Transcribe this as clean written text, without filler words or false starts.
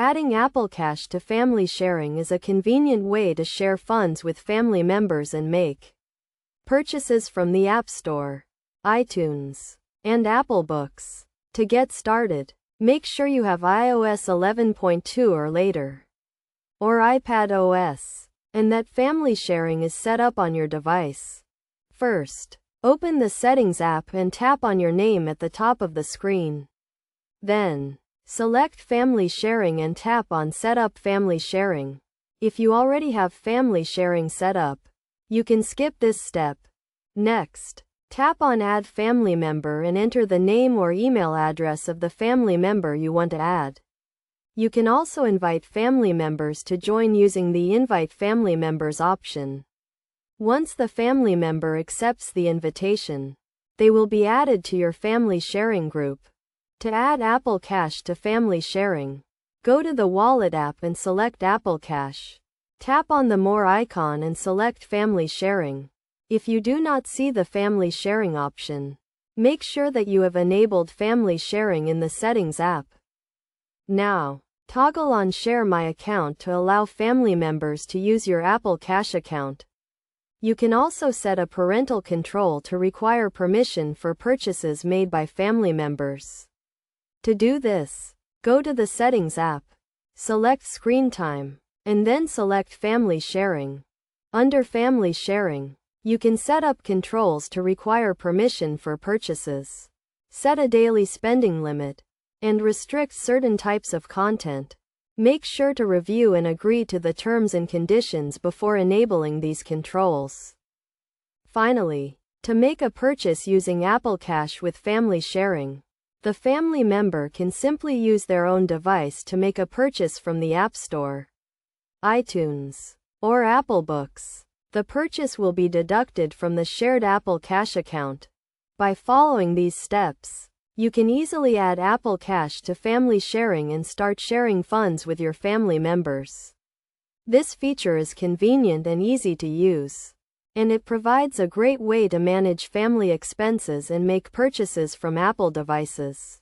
Adding Apple Cash to family sharing is a convenient way to share funds with family members and make purchases from the App Store, iTunes, and Apple Books. To get started, make sure you have iOS 11.2 or later, or iPad OS, and that family sharing is set up on your device. First, open the Settings app and tap on your name at the top of the screen. Then, select Family Sharing and tap on Set up Family Sharing. If you already have family sharing set up, you can skip this step. Next, tap on Add Family Member and enter the name or email address of the family member you want to add. You can also invite family members to join using the Invite Family Members option. Once the family member accepts the invitation, they will be added to your family sharing group. To add Apple Cash to family sharing, go to the Wallet app and select Apple Cash. Tap on the More icon and select Family Sharing. If you do not see the family sharing option, make sure that you have enabled family sharing in the Settings app. Now, toggle on Share My Account to allow family members to use your Apple Cash account. You can also set a parental control to require permission for purchases made by family members. To do this, go to the Settings app, select Screen Time, and then select Family Sharing. Under Family Sharing, you can set up controls to require permission for purchases, set a daily spending limit, and restrict certain types of content. Make sure to review and agree to the terms and conditions before enabling these controls. Finally, to make a purchase using Apple Cash with family sharing, the family member can simply use their own device to make a purchase from the App Store, iTunes, or Apple Books. The purchase will be deducted from the shared Apple Cash account. By following these steps, you can easily add Apple Cash to family sharing and start sharing funds with your family members. This feature is convenient and easy to use, and it provides a great way to manage family expenses and make purchases from Apple devices.